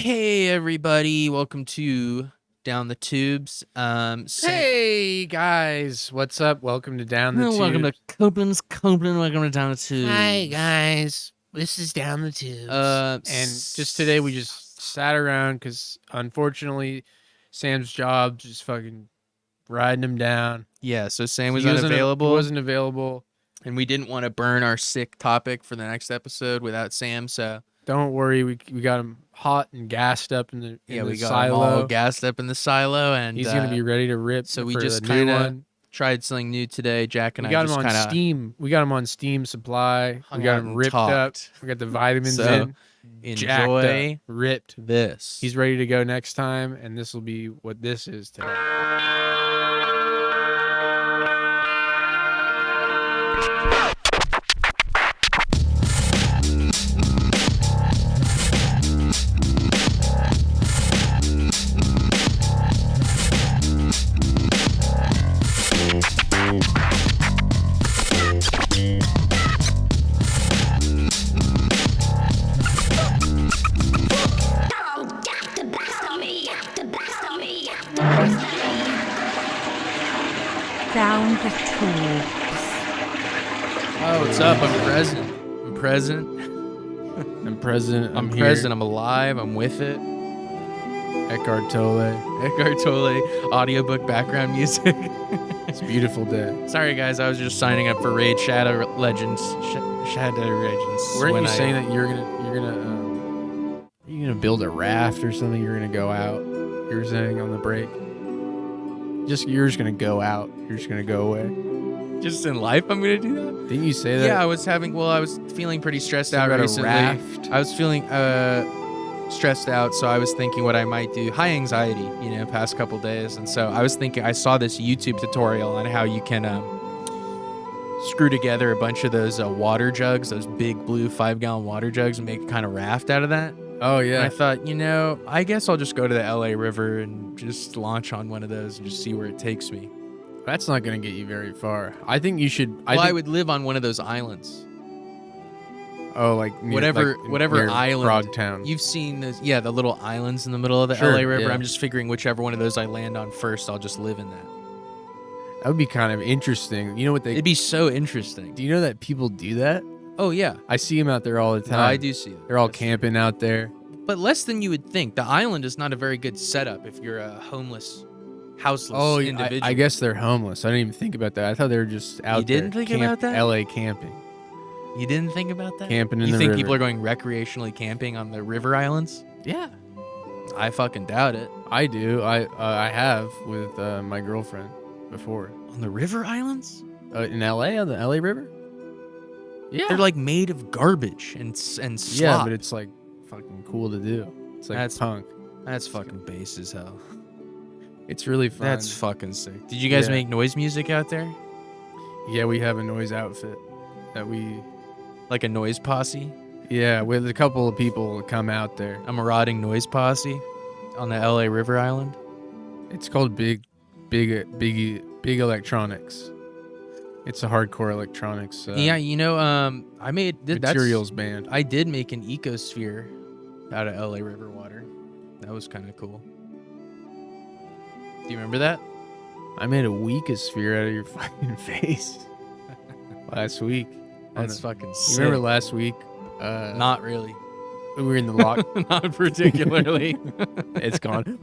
Hey everybody, welcome to Down the Tubes. Hey guys, what's up? Welcome to Down the Tubes. Welcome to Copeland's Copeland. Welcome to Down the Tubes. Hi guys, this is Down the Tubes. And just today we just sat around because unfortunately Sam's job just fucking riding him down. Yeah, so Sam was unavailable. He wasn't available. And we didn't want to burn our sick topic for the next episode without Sam, so... Don't worry, we got him hot and gassed up in the we got silo. him all gassed up in the silo, and he's gonna be ready to rip. So we just kind of tried something new today. Jack and I got him on Steam. We got him on Steam Supply. We got him ripped up. We got the vitamins in. Enjoy up, ripped. This. He's ready to go next time, and this will be what this is today. Down the Tubes. Oh, what's up? I'm present. I'm present. I'm present. I'm present. I'm alive. I'm with it. Eckhart Tolle. Eckhart Tolle. Audiobook background music. It's a beautiful day. Sorry, guys. I was just signing up for Raid Shadow Legends. Shadow Legends. Weren't you saying that you're gonna build a raft or something? You're gonna go out. You were saying on the break. You're just gonna go out. You're just gonna go away. Just in life, I'm gonna do that. Didn't you say that? Yeah, I was feeling pretty stressed out recently. Raft. I was feeling stressed out, so I was thinking what I might do. High anxiety, past couple days, and so I was thinking. I saw this YouTube tutorial on how you can screw together a bunch of those water jugs, those big blue 5-gallon water jugs, and make a kind of raft out of that. Oh, yeah. And I thought, I guess I'll just go to the LA River and just launch on one of those and just see where it takes me. That's not going to get you very far. I think you should... I would live on one of those islands. Oh, like... Whatever island. Frogtown. You've seen those, the little islands in the middle of the LA River. Yeah. I'm just figuring whichever one of those I land on first, I'll just live in that. That would be kind of interesting. You know what It'd be so interesting. Do you know that people do that? Oh, yeah. I see them out there all the time. No, I do see them. They're all camping out there. But less than you would think. The island is not a very good setup if you're a homeless, houseless individual. I guess they're homeless. I didn't even think about that. I thought they were just out there. You didn't think about that? LA camping. You didn't think about that? Camping in the river. You think people are going recreationally camping on the river islands? Yeah. I fucking doubt it. I do. I have with my girlfriend before. On the river islands? In LA, on the LA River? Yeah. They're like made of garbage and slop. Yeah, but it's like fucking cool to do. It's like punk. That's fucking base as hell. It's really fun. That's fucking sick. Did you guys make noise music out there? Yeah, we have a noise outfit that we... Like a noise posse? Yeah, with a couple of people come out there. A marauding noise posse on the LA River Island? It's called Big Electronics. It's a hardcore electronics. I made materials band. I did make an ecosphere out of LA River water. That was kind of cool. Do you remember that? I made a weekosphere out of your fucking face last week. That's fucking sick. You remember last week? Not really. We were in the lock. Not particularly. It's gone.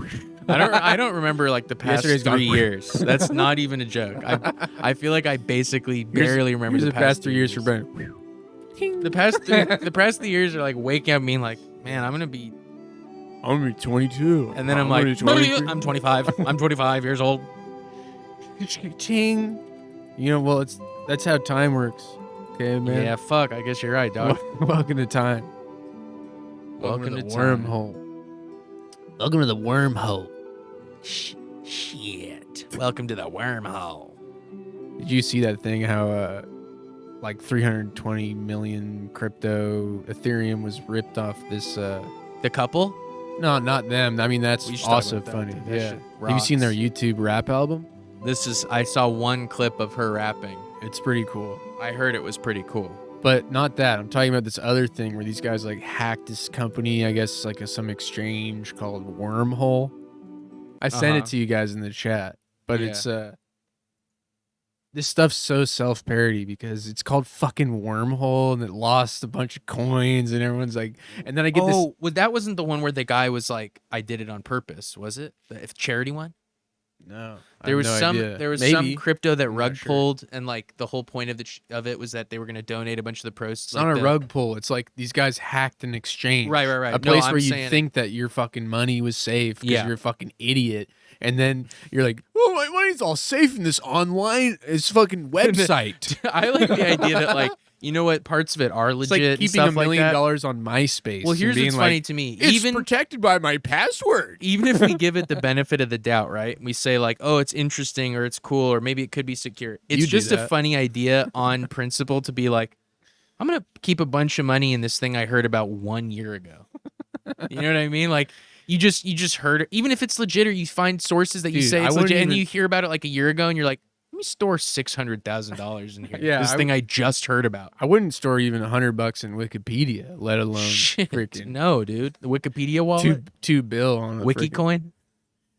I don't remember like the past 3 years. That's not even a joke. I feel like I basically barely remember the past 3 years for Brent. The past 3 years are like waking up being like, man, I'm gonna be 22. And then I'm like, I'm 25. I'm 25 years old. Ching. That's how time works. Okay, man. Yeah, fuck. I guess you're right, dog. Welcome to time. Welcome to the Wormhole. Welcome to the Wormhole. Shit. Welcome to the Wormhole. Did you see that thing how like 320 million crypto Ethereum was ripped off this the couple? No, not them. I mean, that's also funny. Yeah. Have you seen their YouTube rap album? I saw one clip of her rapping. It's pretty cool. I heard it was pretty cool. But not that. I'm talking about this other thing where these guys like hacked this company, I guess like some exchange called Wormhole. I sent it to you guys in the chat, but it's this stuff's so self-parody because it's called fucking Wormhole and it lost a bunch of coins and everyone's like, and then I get this. Oh, well, that wasn't the one where the guy was like, "I did it on purpose," was it? The charity one? No, There was some. idea. There was Maybe. some crypto that I'm not rug sure. pulled, and like the whole point of it was that they were going to donate a bunch of the proceeds. It's not a rug pull. It's like these guys hacked an exchange. Right. A place where you think that your fucking money was safe because you're a fucking idiot. And then you're like, oh, my money's all safe in this online, this fucking website. I like the idea that like, you know what, parts of it are It's legit. like and keeping stuff $1 million like on MySpace. Well, here's and being what's like, funny to me. It's Even protected by my password. even if we give it the benefit of the doubt, right? We say like, oh, it's interesting or it's cool or maybe it could be secure. It's You do just a that. funny idea on principle to be like, I'm going to keep a bunch of money in this thing I heard about 1 year ago. You know what I mean? Like you just heard it. Even if it's legit or you find sources that you Dude, say I it's wouldn't legit and even- you hear about it like a year ago and you're like, let me store $600,000 in here. Yeah, this thing I just heard about. I wouldn't store even $100 in Wikipedia, let alone Shit, freaking no, dude. The Wikipedia wallet, two bill on a freaking- WikiCoin.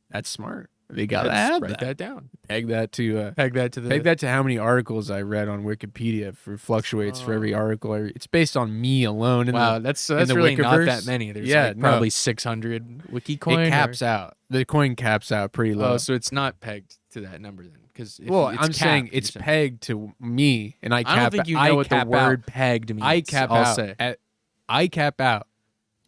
That's smart. They got Let's that. write that down. Peg that to Peg that to the. peg that to how many articles I read on Wikipedia. For fluctuates for every article. It's based on me alone. Wow, that's really not Wikiverse. that many. There's Yeah, like no. probably 600 WikiCoin. It caps out. The coin caps out pretty low. Oh, so it's not pegged to that number then? Because Well, I'm saying it's pegged to me, and I cap. I don't think you know what the word pegged means. I cap I'll out. say. I cap out,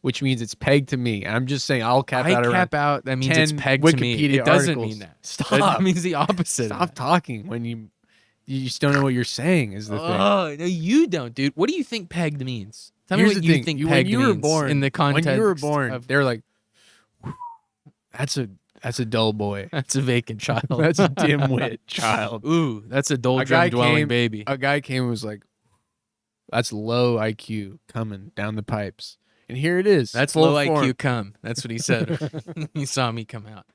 which means it's pegged to me. I'm just saying I'll cap out I around cap out. That means it's 10 pegged to me. Wikipedia It doesn't articles. mean that. Stop. That means the opposite. Stop talking when you just don't know what you're saying. Is the thing. Oh no, you don't, dude. What do you think pegged means? Tell Here's me what the you thing. think when pegged you were means born, in the context. when you were born, of, they're like, that's a dull boy. that's a vacant child. That's a dimwit child. Ooh, that's a A guy doldrum dwelling came- baby. A guy came and was like, that's low IQ coming down the pipes. And here it is. That's full low form. IQ cum. That's what he said. He saw me come out.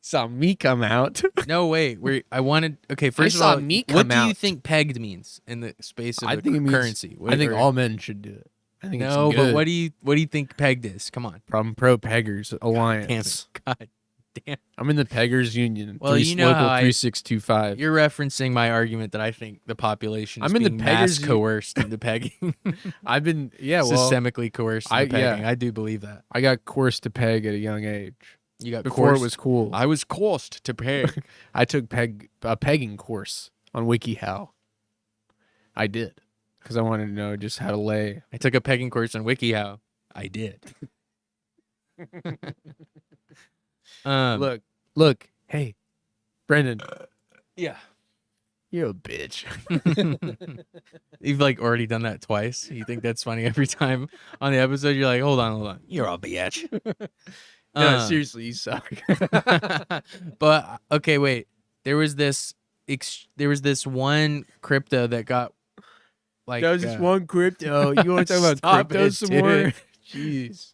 Saw me come out. No, wait. I wanted. Okay, first of saw all, me what come do you out. think pegged means in the space of I a think it means currency? I think Or- all men should do it. I think No, it's good. but what do you think pegged is? Come on. From Pro Peggers Alliance. God damn. I'm in the Peggers Union. Well, you know local how 3625. You're referencing my argument that I think the population is I'm in the being mass peggers- coerced into pegging. I've been well. Systemically coerced into pegging. I do believe that. I got coerced to peg at a young age. You got Before coerced. it was cool. I was coerced to peg. I took a pegging course on WikiHow. I did because I wanted to know just how to lay. I took a pegging course on WikiHow. I did. Look, hey, Brendan, Yeah. you're a bitch. You've like already done that twice. You think that's funny every time on the episode? You're like, hold on. You're a bitch. No, seriously, you suck. But okay, wait. There was this one crypto that got like That was just one crypto. You want to talk about Stop crypto it, some dude. more? Jeez,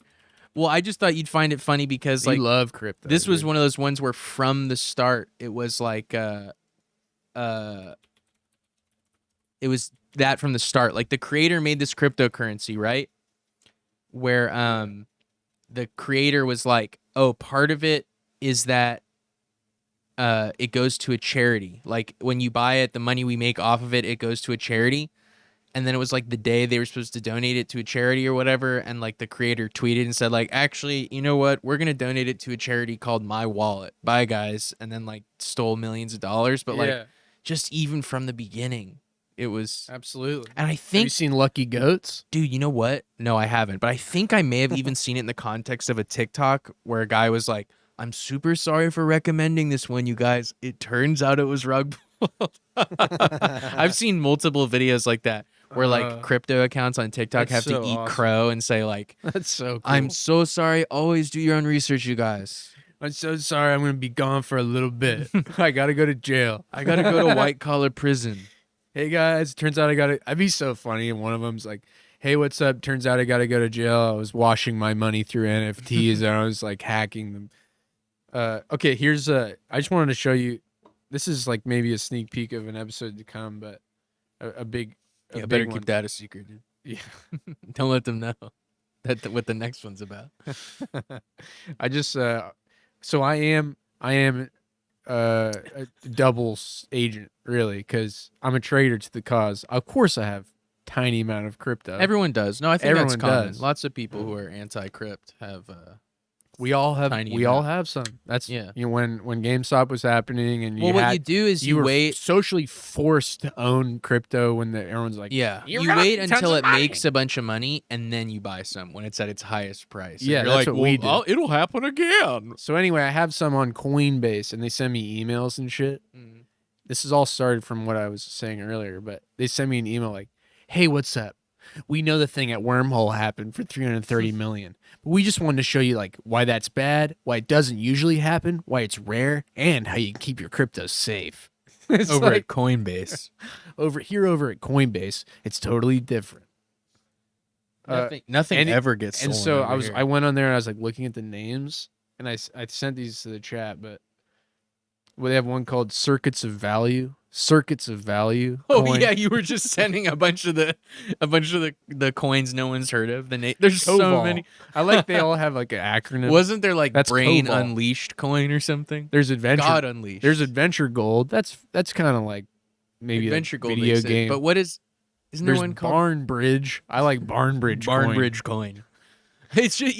Well, I just thought you'd find it funny because like you love crypto. this was dude. one of those ones where from the start it was like it was that from the start. Like the creator made this cryptocurrency, right? Where the creator was like, "Oh, part of it is that it goes to a charity. Like when you buy it, the money we make off of it, it goes to a charity." And then it was like the day they were supposed to donate it to a charity or whatever, and like the creator tweeted and said like, "Actually, you know what? We're gonna donate it to a charity called My Wallet. Bye, guys." And then like stole millions of dollars. But like just even from the beginning, it was. absolutely. And I Have you think, seen Lucky Goats? dude, you know what? No, I haven't. But I think I may have even seen it in the context of a TikTok where a guy was like, "I'm super sorry for recommending this one, you guys. It turns out it was rug pulled." I've seen multiple videos like that where like crypto accounts on TikTok have that's to so eat awesome. crow and say like, That's so cool. "I'm so sorry. Always do your own research, you guys. I'm so sorry. I'm gonna be gone for a little bit. I gotta go to jail. I gotta go to white collar prison." Hey guys, turns out I'd be so funny. And one of them's like, "Hey, what's up? Turns out I gotta go to jail. I was washing my money through NFTs and I was like hacking them." Okay, here's I just wanted to show you. This is like maybe a sneak peek of an episode to come, but a big a Yeah, big better one. keep that a secret, dude. Yeah. Don't let them know what the next one's about. I just so I am a doubles agent really because I'm a traitor to the cause. Of course, I have tiny amount of crypto. Everyone does. No, I think that's Everyone common. does. Lots of people who are anti-crypt have. We all have Tiny we all amount. have some. That's Yeah. You know, when GameStop was happening and Well, what you do is you were wait. socially forced to own crypto when everyone's like, Yeah, "You're you gonna wait make tons until of it money." makes a bunch of money, and then you buy some when it's at its highest price. And Yeah, you're that's like, what we well, do. it'll happen again. So anyway, I have some on Coinbase and they send me emails and shit. This is all started from what I was saying earlier, but they send me an email like, "Hey, what's up? We know the thing at Wormhole happened for 330 million, but we just wanted to show you like why that's bad, why it doesn't usually happen, why it's rare, and how you can keep your crypto safe." It's Over like, at Coinbase, over at Coinbase, it's totally different. nothing and it- ever gets. And stolen so over here. I went on there and I was like looking at the names, and I sent these to the chat, but well, they have one called Circuits of Value. Oh coin. yeah, you were just sending a bunch of the coins no one's heard of. There's so Koval. many. I like they all have like an acronym. Wasn't there like That's Brain Koval. Unleashed coin or something? There's Adventure. God Unleashed. There's Adventure Gold. That's kind of like maybe Adventure a Gold video makes sense. game. But what is? Isn't There's there one called Barn Bridge. I like Barn Bridge. Barn coin. Bridge coin? It's just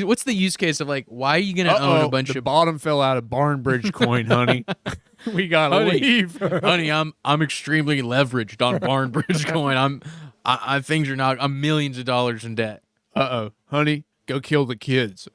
what's the use case of like why are you gonna own a bunch the of bottom fell out of Barn Bridge coin, honey. We gotta Honey. leave. honey? I'm extremely leveraged on Barn Bridge coin. Things are not. I'm millions of dollars in debt. Honey, go kill the kids.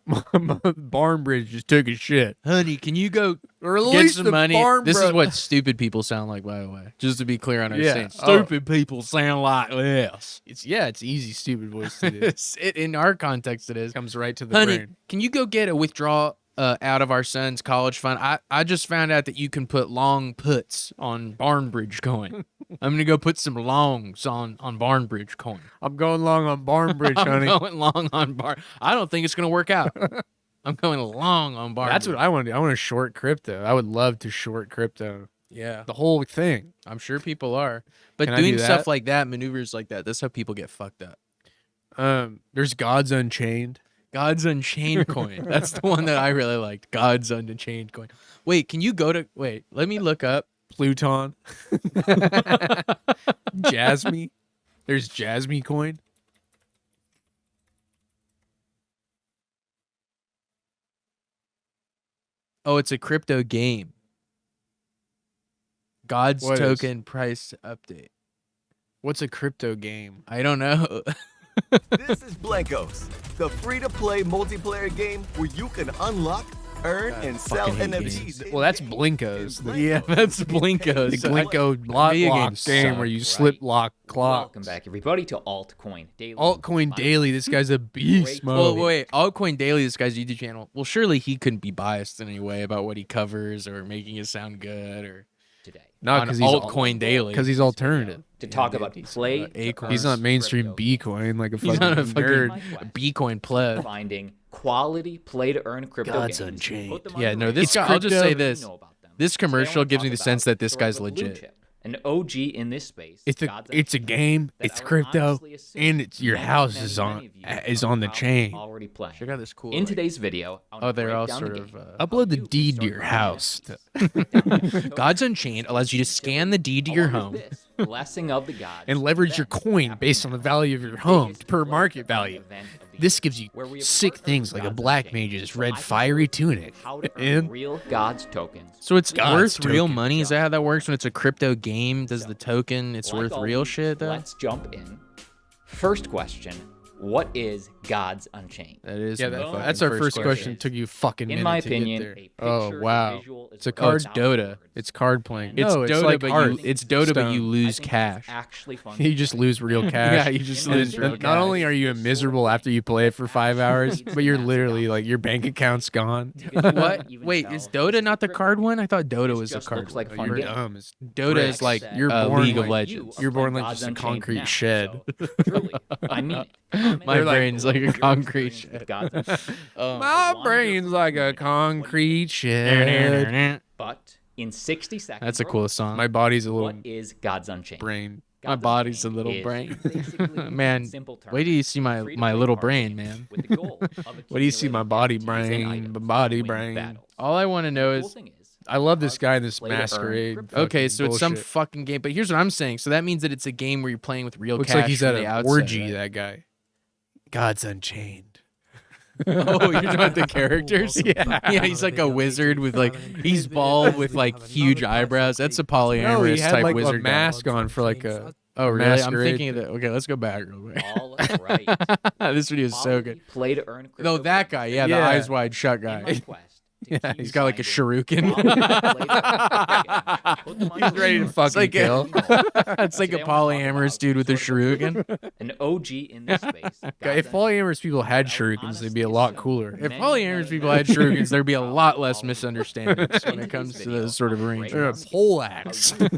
Barn Bridge just took a shit. Honey, can you go Release get some the money? Barn This is Bro- what stupid people sound like, by the way. Just to be clear on our Yeah. stance. Oh. Stupid people sound like this. It's easy, stupid voice to do. In our context, it is. Comes right to the Honey, brain. can you go get a withdrawal out of our son's college fund? I just found out that you can put long puts on Barnbridge coin. I'm gonna go put some longs on Barnbridge coin. I'm going long on Barn Bridge, honey. I'm going long on Barn. I don't think it's gonna work out. I'm going long on Barn. That's what I want to do. I want to short crypto. I would love to short crypto. Yeah, The whole thing. I'm sure people are. But Can I doing do stuff that? like that, maneuvers like that, that's how people get fucked up. There's God's Unchained. God's Unchained coin. That's the one that I really liked. God's Unchained coin. Wait, can you go to? Wait, let me look up. Pluton. Jasmine. There's Jasmine coin. Oh, it's a crypto game. God's What is? token price update. What's a crypto game? I don't know. This is Blankos, the free-to-play multiplayer game where you can unlock, earn, and sell fucking hate NFTs. Well, that's Blinkos. Yeah, that's Blinkos. The Blinko lot Video lock games game suck, where you right? slip lock clocks. Welcome back, everybody, to Altcoin Daily. Altcoin Daily. This guy's a beast, Well, Mo. wait, Altcoin Daily, this guy's YouTube channel. Well, surely he couldn't be biased in any way about what he covers or making it sound good or today Not on because he's Altcoin Daily. because he's alternative. to talk dude, about he's play. Acorn. He's not mainstream crypto B coin like a He's fucking not a fucking nerd. Bitcoin pleb. finding quality play to earn crypto God's games. Unchained. Put them on Yeah, the no, radar. this It's guy, I'll just say crypto. this. Know about them. This Today I commercial wanna gives me talk the sense about that this story guy's of a blue legit. chip, an OG in this space. It's a game. that It's I would crypto, honestly assume and it's your many, house many, is many on of you is are on the probably chain. Already playing. Check out this cool. In like- today's video, I wanna Oh, they're break all down sort the of. game. Upload the You can deed to start your earning house. NFTs. God's Unchained allows you to scan the deed to your Along with home. this, Blessing of the gods. and leverage your Then, coin happening based on the now, value of your the home biggest per play market to value. earn event of the This year, gives you where we have sick partnered things with like a Gods black Unchained mage's so red I can fiery show you tunic. how to earn And real gods tokens. So it's God's worth real token. money? Is that how that works when it's a crypto game? Does the token, it's Like worth always, real shit, though? Let's jump in. First question: what is Gods Unchained? That is yeah, my fucking that's our first question. question. Took you fucking In minute my to get opinion, there. a picture, Oh a wow, visual is it's a worth card. It's 1,000 Dota. words. It's card playing. It's No, Dota, it's like but art. it's Dota, but you Stone. lose I think it's cash. Actually fun. You just lose real cash. Yeah, you just And lose real not cash. only are you miserable after you play it for 5 hours, but you're literally like your bank account's gone. What? Wait, is Dota not the card one? I thought Dota was the just card looks like one. fun You're game. dumb. It's Dota bricks. is like You're born League of like Legends. You're born like Gods just a Unchained concrete now, shed. so, truly, I mean it. My Comment brain's like a below your concrete experience with shed. Gods Unchained. My brain's like a concrete shed. But in 60 seconds, That's a cool song. My body's a little what is Gods Unchained? brain My body's a little is brain. basically, in Man, simple terms, wait till you see my free-to-play little card brain, games man. with the goal of What do you see, my accumulating body NFTs and brain, items my body to win brain. battles. All I want to know The cool is thing is, I love this cards guy in this play to earn masquerade. crypto. okay, so it's some bullshit. fucking game. But here's what I'm saying. So that means that it's a game where you're playing with real Looks cash like he's from at the an outset, orgy. right? That guy. God's Unchained. Oh, you're talking about the characters? Yeah, he's like a wizard with like he's bald with like huge eyebrows. That's a polyamorous No, he had type like wizard a guy. mask on for like a. Oh, really? I'm masquerade thinking of that. Okay, let's go back real quick. All right. This video is so good. Play to earn crypto. No, that guy. Yeah, the Yeah. eyes wide shut In my guy. quest to Yeah, keep He's got like a finding shuriken. He's ready to fucking like kill. It's like a polyamorous dude with a shuriken. An OG in this space. If polyamorous people had shurikens, they'd be a lot cooler. If polyamorous people had shurikens, there'd be a lot less misunderstandings when it comes to those sort of arrangements. Pole axe. Earning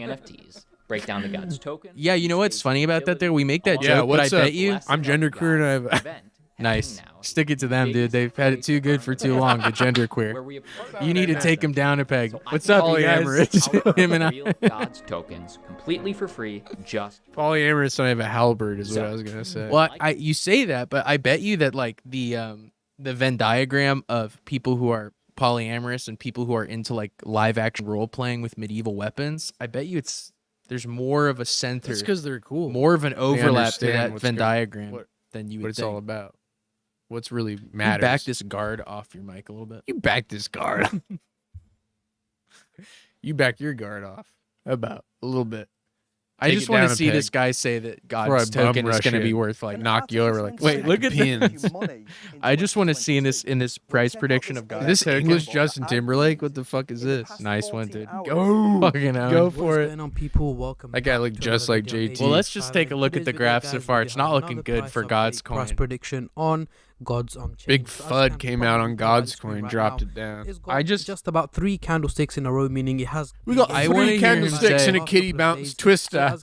NFTs. Break down the God's token. Yeah, you know what's funny about that there? We make that Yeah, joke, but I what's up? bet you... I'm genderqueer and I have. Event Nice. happening now. Stick it to them, dude. They've had it too good for too long, the genderqueer. Where we approach You need to take him down a peg. So I What's can up, you guys? polyamorous. Him and I. real God's tokens completely for free, just Polyamorous and I have a halberd is what I was gonna say. Well, you say that, but I bet you that like the Venn diagram of people who are polyamorous and people who are into like live action role playing with medieval weapons, I bet you there's more of a center, It's because they're cool. more of an overlap to understand that what's Venn going- diagram what- than you what would it's think. all about. What's really You matters. back this guard off your mic a little bit. You back this guard. You back your guard off. About a little bit. I Take just it want down to a see peg. this guy say that Before I God's token bum is rush going to you. be worth like. Knock you over like Wait, look at pins. I just want to see in this price prediction of Is God's this token. English Justin Timberlake? What the fuck is this? Nice one, dude. Go. Fucking hell. Go What's for it. going on, people? Welcome That guy back looked to just another like video. JT. Well, let's just take a look at the Today's graphs video, so far. guys, It's we not have looking another good price for update, God's price coin. prediction on God's Unchained. Big So as FUD can came be out found on on God's the screen coin, right dropped now, it down. it's got I just- about 3 candlesticks in a row, meaning it has. We got I wanna three hear him candlesticks say- and a kitty bounce twister.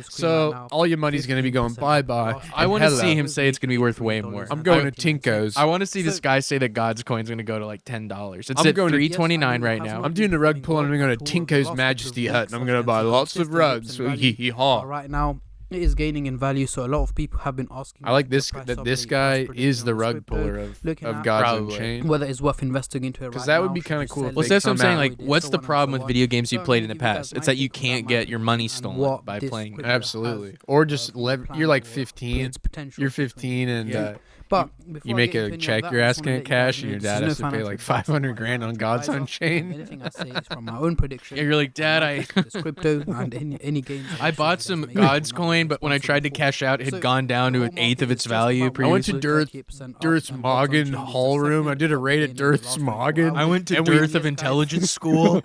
So all your money's gonna be going bye-bye. I want to Hello. see him say it's going to be worth way more. I'm going to Tinko's. I want to see this guy say that God's coin's going to go to like $10. It's I'm at going to- $3.29 right now. I'm doing a rug pull and I'm going to Tinko's Majesty Hut and I'm going to buy lots of rugs. Hee-haw. Right now, it is gaining in value, so a lot of people have been asking. I like the this price that of this the guy price is the prediction on rug crypto, puller looking of at God's Probably. Unchained. whether it's worth investing into it. Because right that would now, be should kinda you cool sell if it, Well, they that's what I'm come saying. out Like, avoid it, what's so the on and problem so with on. video games you So played in I'm the gonna give you past? guys It's that you my take on can't that get money your money and stolen what by this playing. crypto Absolutely. has, Or just you're like planned for 15. its potential You're to swing. 15 and Yeah. But you before I make get a into any of check that, you're I just wanna asking let at you guys cash know and your this is dad no has to pay financial like advice. 500 grand on God's Advice. Unchained. Anything I say is from my own prediction. Yeah, you're like, Dad, I This crypto and any games. I bought some God's coin, but when I tried to cash out, it had gone down to an eighth of its value I went to previously. Dirt's Moggin Hall Room. I did a raid at Dirt's Moggin. I went to And we- Dearth of Intelligence School.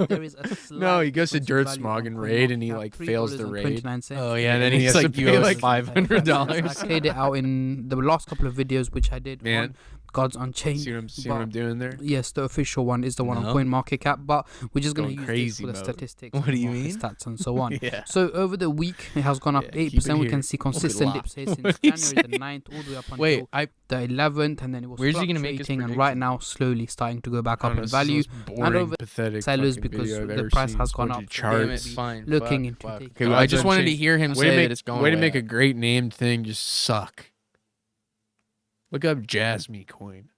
No, he goes to Dirt's Moggin raid and he like fails the raid. Oh yeah, and then he he's has to like, pay, you owe us like, $500. I played it out in the last couple of videos which I did Man. on God's Unchained. See what I'm doing there? Yes, the official one is the one No. on CoinMarketCap, but we're just going to Going use this crazy for the mode. statistics. What and do you market mean? Stats and so on. Yeah. So over the week, it has gone up Yeah, keep 8%. it We here. can see consistent laugh. dips here since What do you January the 9th all the way up until Wait, I the 11th, and then it was Where's he gonna make his fluctuating, and right now slowly starting to go back up in value. Boring, over pathetic sellers fucking because video I've the ever price seen. has It's a gone bunch up. of So damn it, charts. fine. looking fuck, into fuck. taking Okay, God's well, I just wanted to Unchained. hear him Way to say make that it's going way to way make a up. great named thing just suck. Look up Jasmine coin.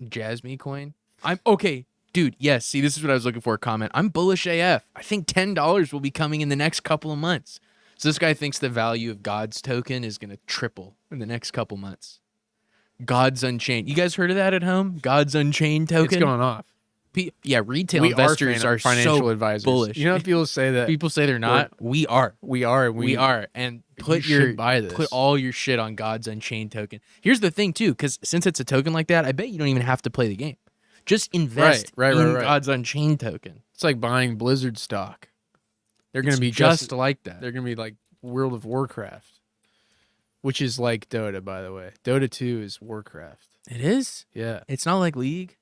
Jasmine coin. I'm okay, dude. Yes, see, this is what I was looking for. A comment. I'm bullish AF. I think $10 will be coming in the next couple of months. So this guy thinks the value of God's token is gonna triple in the next couple months. God's Unchained. You guys heard of that at home? God's Unchained token. It's going off. Yeah, retail We investors are financial so advisors. bullish. You know, people say that People say they're not. We are. we are. We are. And put you your should buy this. put all your shit on God's Unchained token. Here's the thing too, because since it's a token like that, I bet you don't even have to play the game. Just invest Right, in right. God's Unchained token. It's like buying Blizzard stock. They're going It's to be just like that. They're going to be like World of Warcraft, which is like Dota, by the way. Dota 2 is Warcraft. It is. Yeah. It's not like League.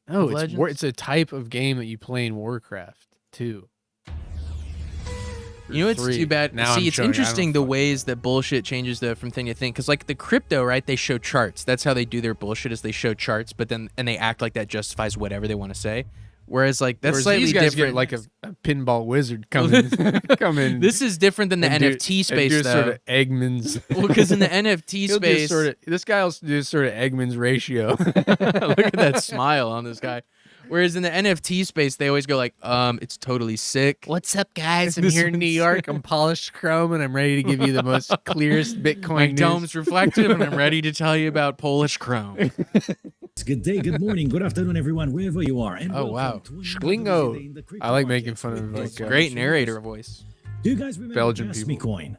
No, Of Legends? it's a type of game that you play in Warcraft 2. You know, it's 3. too bad. Now See, I'm it's showing you. I don't interesting the fucking- ways that bullshit changes though from thing to thing. Because like the crypto, right? They show charts. That's how they do their bullshit. Is they show charts, but then and they act like that justifies whatever they want to say. Whereas like that's Whereas slightly these guys different. get like a pinball wizard come in. This is different than the and do- NFT and space, do though. sort of Eggman's. Well, because in the NFT He'll do space, this guy will do sort of Eggman's ratio. look at that smile on this guy. Whereas in the NFT space, they always go like, it's totally sick. What's up, guys? I'm This here in New one's- York. I'm polished chrome, and I'm ready to give you the most clearest Bitcoin My news. dome's reflective, and I'm ready to tell you about Polish chrome. Good day, good morning, good afternoon, everyone, wherever you are. And Oh, wow. welcome to Schlingo. another day in the crypto I like market. making fun of like Great narrator voice. Do you guys remember Belgian Jasmine people. coin?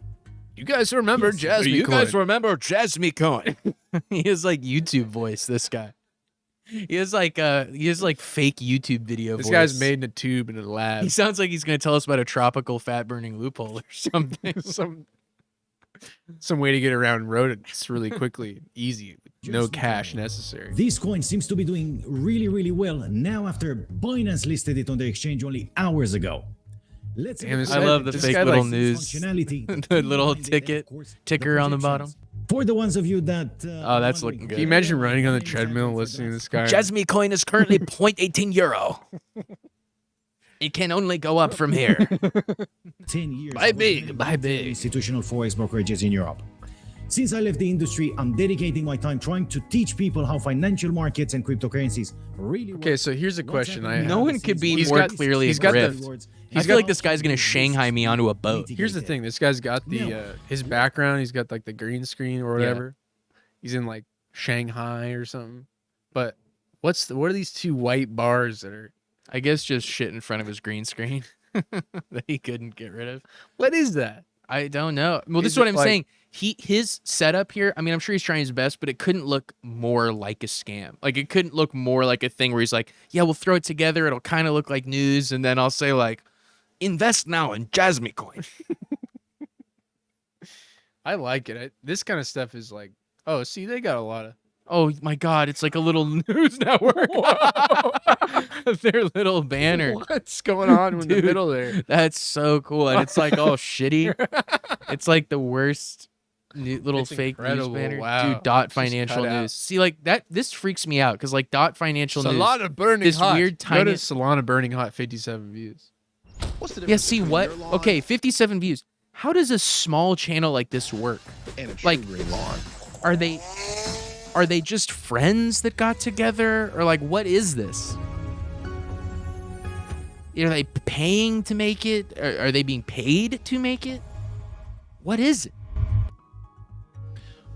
You guys remember Yes. Jasmine coin? remember Jasmine coin? He has like YouTube voice. This guy. He has like fake YouTube video This voice. guy's made in a tube in a lab. He sounds like he's gonna tell us about a tropical fat burning loophole or something. some way to get around rodents really quickly, easy, with no cash necessary. This coin seems to be doing really, really well now after Binance listed it on the exchange only hours ago. Let's Damn, this I guy- love the this fake guy little likes news. functionality, The little and ticket of course, the ticker on the projections. bottom. For the ones of you that Oh, that's wondering, looking Can you imagine running on the treadmill listening to this guy? Jasmine coin is currently 0.18 euro. It can only go up from here. 10 years Buy I was big, managing buy big. institutional forex brokerages in Europe. Since I left the industry, I'm dedicating my time trying to teach people how financial markets and cryptocurrencies really work. Okay, so here's a question I have. No one could be He's more got- clearly he's got the- grift. I feel like this guy's gonna Shanghai me onto a boat. Here's the thing. This guy's got the his background. He's got like the green screen or whatever. He's in like Shanghai or something. But what are these two white bars that are? I guess just shit in front of his green screen that he couldn't get rid of. What is that? I don't know. Well, this Is is what it I'm like- saying. His setup here, I mean, I'm sure he's trying his best, but it couldn't look more like a scam. Like it couldn't look more like a thing where he's like, yeah, we'll throw it together. It'll kind of look like news. And then I'll say like, invest now in Jasmine coin. I like it. This kind of stuff is like, oh, see, they got a lot of. Oh my God. It's like a little news network. Their little banner. What's going on in the Dude. middle there? That's so cool. And it's like all shitty. It's like the worst little It's fake news incredible. banner. Wow. Dude, Dot Just Financial cut out. News. See, like that, this freaks me out because like Dot Financial News. Solana burning this hot. weird Go to tiny- Solana burning hot. 57 views. Yeah, see what? Okay, 57 views. How does a small channel like this work? Like, are they just friends that got together, or like what is this? Are they paying to make it? Are they being paid to make it? What is it?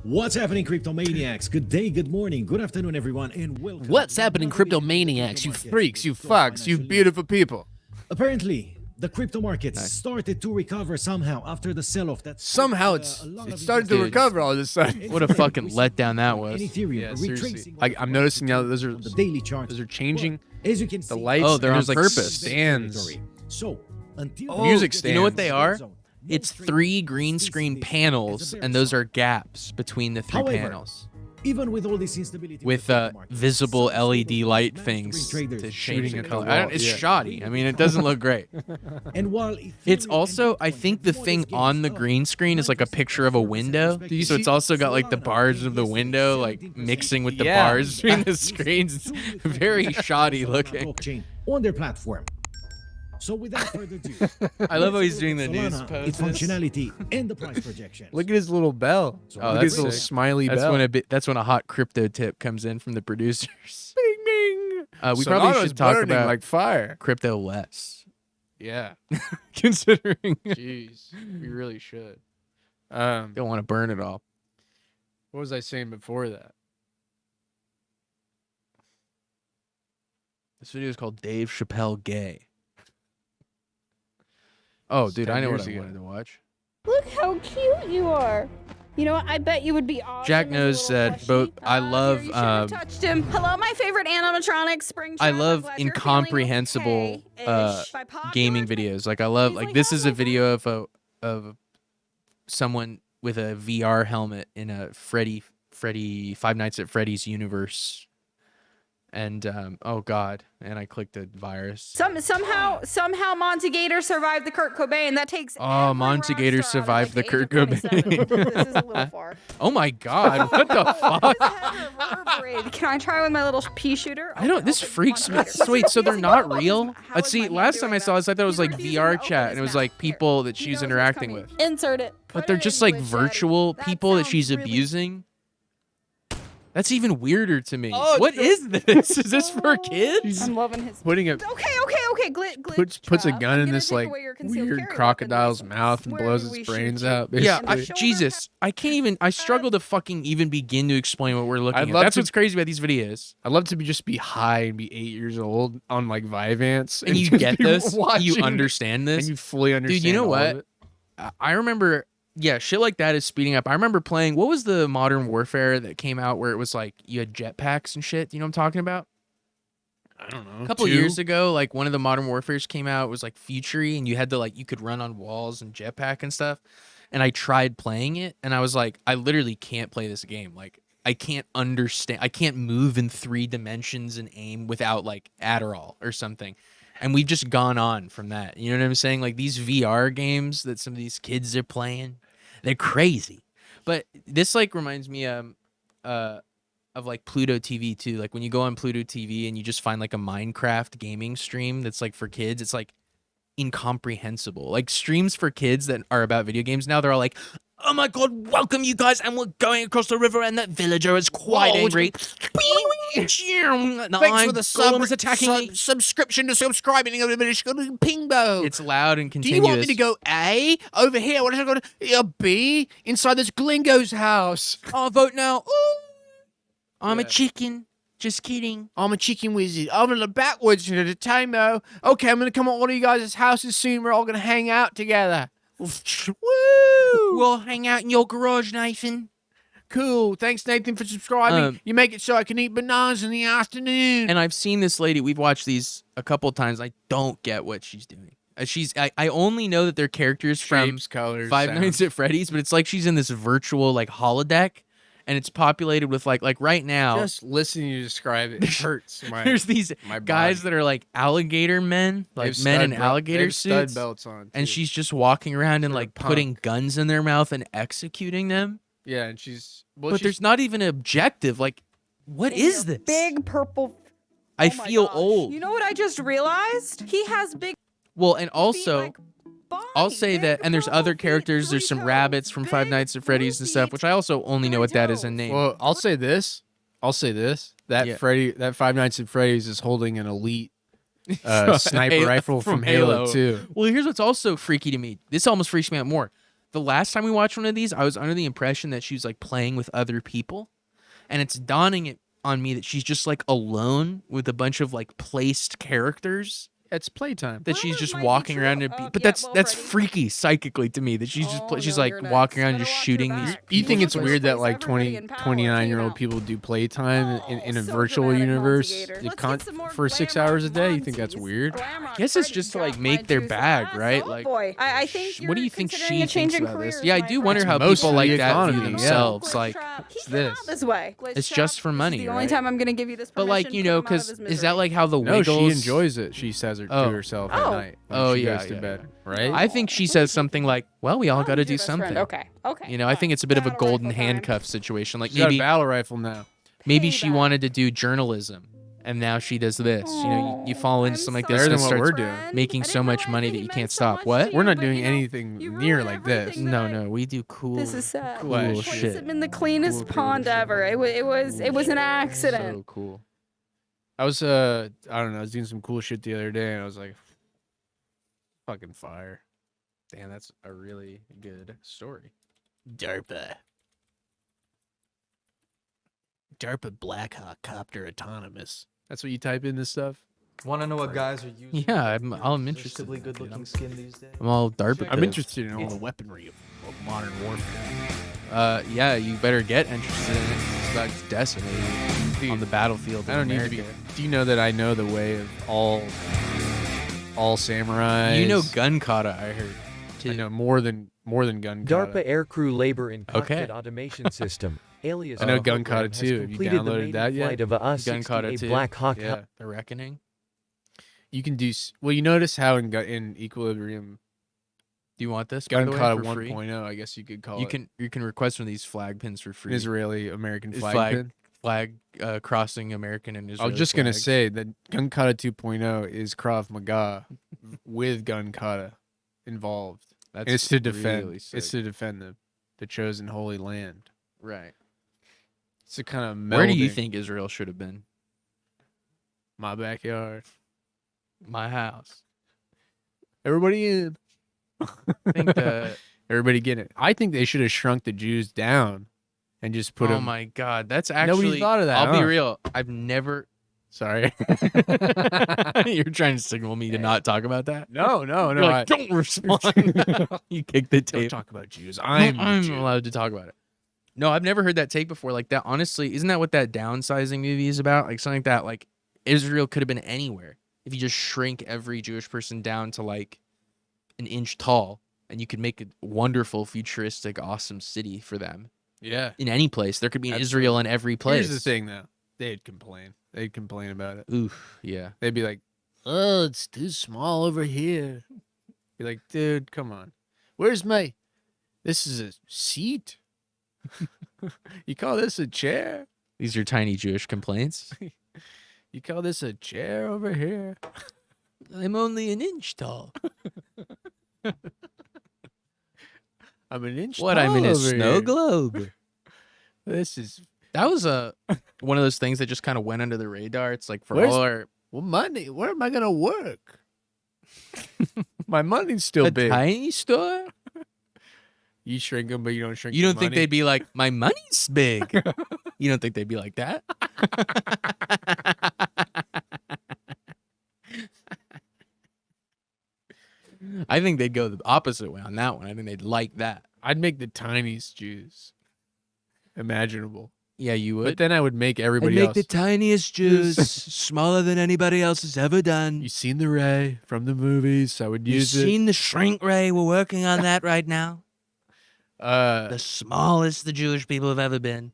What's happening, Cryptomaniacs? Good day, good morning, good afternoon, everyone, and welcome. What's to happening, another edition of the Cryptomaniacs? You Crypto freaks, you Market. fucks, you Financial beautiful people. Apparently, the crypto markets started to recover somehow after the sell-off that Somehow it started to Dude. recover all of a sudden. What a fucking letdown that was. And Ethereum Yeah, retracing seriously. what I'm noticing now that those are the daily chart. those are changing As you can the see, lights. Oh, they're and on there's, like, purpose. Stands. So, until Oh, music You know what stands. they are? It's 3 green screen panels, and those are gaps between the 3 However, panels even with all this instability with in the crypto market, visible some LED people light managed to things bring traders to shooting change the at the color. wall. It's Yeah. shoddy. I mean, it doesn't look great. And while It's Ethereum also, and I Bitcoin think have the more thing gains on the up, green screen is like a picture of a window. Do you So it's see- also got like the bars of the window, like mixing with the Yeah. bars between the screens. It's very shoddy looking. blockchain on their platform. So without further ado, I love how let's he's look doing at the news Solana, its poses. functionality, and the price projections. Look at his little bell. So Oh, Look at that's his little sick. smiley That's bell. when a hot crypto tip comes in from the producers. Bing, bing. We probably Solana's should talk burning about like fire. crypto less, Yeah. considering Jeez. We really should. don't want to burn it all. What was I saying before that? This video is called Dave Chappelle Gay. Oh, dude, 10 I know what years I ago. wanted to watch. Look how cute you are. You know what? I bet you would be awesome. Jack as a knows little that plushie. both- I Dear, love, you shouldn't have touched him. Hello, my favorite animatronic, Springtrap. I I'm love glad you're feeling incomprehensible okay-ish. By popular gaming videos. Like I love He's like like, this "Oh, is my a video of someone with a VR helmet in a Freddy Five Nights at Freddy's universe. And oh god, and I clicked a virus. Somehow Monty survived the Kurt Cobain. That takes. Oh, Monty Gator survived the Kurt Cobain. This is a little far. Oh my god, what the fuck? Can I try with my little pea shooter? I don't. This freaks me. Wait, so they're not real? Let's see. Last time I saw this, I thought it was like VR chat, and it was like people that she's interacting with. Insert it. But they're just like virtual people that she's abusing. That's even weirder to me. Oh, what is this? Is this for kids? I'm loving his. Putting a Okay. puts a gun in this like weird crocodile's mouth and blows its brains out. Yeah, basically. Jesus, I can't even. I struggle to fucking even begin to explain what we're looking at. That's what's crazy about these videos. I'd love to just be high and be 8 years old on like Vyvanse, And you get this, you understand this, and you fully understand. Dude, you know all what? of it. I remember. Yeah, shit like that is speeding up. I remember playing. What was the Modern Warfare that came out where it was like you had jetpacks and shit? You know what I'm talking about? I don't know. A couple years ago, like one of the Modern Warfares came out. It was like futury, and you had to like you could run on walls and jetpack and stuff. And I tried playing it, and I was like, I literally can't play this game. Like I can't understand. I can't move in 3 dimensions and aim without like Adderall or something. And we've just gone on from that. You know what I'm saying? Like these VR games that some of these kids are playing, they're crazy. But this like reminds me of like Pluto TV too. Like when you go on Pluto TV and you just find like a Minecraft gaming stream that's like for kids, it's like incomprehensible. Like streams for kids that are about video games now, they're all like, oh my god, welcome you guys, and we're going across the river, and that villager is quite angry. Thanks for the subscription to subscribing. Pingbo. It's loud and Do continuous. you want me to go A over here? What is I got a B inside this Glingo's house? I'll vote now. Ooh. I'm a chicken. Just kidding. I'm a chicken wizard. I'm gonna backwards to the Timbo. Okay, I'm gonna come at one of you guys' houses soon. We're all gonna hang out together. Woo! We'll hang out in your garage, Nathan. Cool. Thanks, Nathan, for subscribing. You make it so I can eat bananas in the afternoon. And I've seen this lady. We've watched these a couple times. I don't get what she's doing. I only know that they're characters Shapes, from colors, Five sounds. Nights at Freddy's, but it's like she's in this virtual like holodeck, and it's populated with like right now. Just listening to you describe it hurts. There's these guys that are like alligator men, like men in alligator suits, stud belts on, and she's just walking around and like putting guns in their mouth and executing them. Yeah, and she's. But there's not even an objective. Like, what is this? Big purple. I feel old. You know what I just realized? He has big. Well, and also, like I'll say that, and there's other characters. There's some rabbits from Five Nights at Freddy's and stuff, which I also only know what that is in name. Well, I'll say this. That that Five Nights at Freddy's is holding an elite sniper rifle from Halo 2. Well, here's what's also freaky to me. This almost freaks me out more. The last time we watched one of these, I was under the impression that she was like playing with other people, and it's dawning on me that she's just like alone with a bunch of like placed characters. It's playtime. That she's just walking around and but that's freaky psychically to me that she's just she's like walking around just shooting these. You think it's weird that like 29-year-old people do playtime in a virtual universe for 6 hours a day? You think that's weird? I guess it's just to like make their bag, right? Like, I think. What do you think she thinks about this? Yeah, I do wonder how most people of like the that economy, view themselves. Like, It's this way. it's just for money, The right? only time I'm gonna give you this. But like, you know, because is that like how the No, Wiggles? she enjoys it. She says to herself at night. When she goes to bed, right? I think she says something like, "Well, we all got to do something." Okay. You know, I think it's a bit of a golden handcuff situation. Like She's got a maybe battle rifle now. maybe she wanted to do journalism, and now she does this. You know, you fall into something like this and Better than what start we're doing. making so much money that you can't stop. What? We're not doing anything near like this. No, we do cool. This is sad. Cool This shit. has been the cleanest pond ever. It was an accident. So cool. I was I don't know, I was doing some cool shit the other day and I was like, fucking fire. Damn, that's a really good story. DARPA Black Hawk Copter Autonomous. That's what you type in this stuff? Want to know what guys are using? Yeah, I'm interested. Relatively good-looking skin these days. I'm all DARPA. I'm interested in all the weaponry of modern warfare. Yeah, you better get interested in it. It's about decimating on the battlefield. I don't need to be. Do you know that I know the way of all samurais? You know gun kata, I heard. I know more than More than gun DARPA kata. aircrew labor in cockpit Okay. automation system. Alias I know program gun kata has too. Have you completed the downloaded maiden that yet? flight of a Gun kata U-60A too. Black Hawk. Yeah. The Reckoning. You can do. Well, you notice how in Equilibrium, Do you want this? By gun the way, kata for free? 1.0, I guess you could call You it. can request one of these flag pins for An free. Israeli American It's flag pin. flag crossing American and I Israeli. was just gonna flags. say that gun kata 2.0 is Krav Maga with gun kata involved. That's And it's to defend. really It's sick. to defend the chosen holy land. Right. It's a kind of melding. Where do you think Israel should have been? My backyard. My house. Everybody in. I think the. Everybody get it. I think they should have shrunk the Jews down and just put Oh them. my God, that's actually. Nobody thought of that. I'll huh? be real. I've never. Sorry. You're trying to signal me to not talk about that. No. You're like, don't respond. You kick the Don't tape. talk about Jews. I'm I'm the Jew. allowed to talk about it. No, I've never heard that take before. Like that. Honestly, isn't that what that downsizing movie is about? Like something like that. Like Israel could have been anywhere if you just shrink every Jewish person down to like an inch tall, and you could make a wonderful, futuristic, awesome city for them. Yeah. In any place, there could be an Absolutely. Israel in every place. Here's the thing, though. They'd complain. They'd complain about it. Oof. Yeah. They'd be like, "Oh, it's too small over here." Be like, "Dude, come on. Where's my? This is a seat. You call this a chair? These are tiny Jewish complaints. You call this a chair over here?" I'm only an inch tall. I'm an inch. What? tall I'm in a over snow here. globe. This is That was one of those things that just kind of went under the radar. It's like for Where's- all our well, money. Where am I gonna work? My money's still a big. tiny store. You shrink them, but you don't shrink. You the don't think money? they'd be like, my money's big? You don't think they'd be like that? I think they'd go the opposite way on that one. I think they'd like that. I'd make the tiniest Jews imaginable. Yeah, you would. But then I would make everybody else. tiniest Jews smaller than anybody else has ever done. You seen the ray from the movies? I would use it. the shrink ray? We're working on that right now. The Smallest the Jewish people have ever been.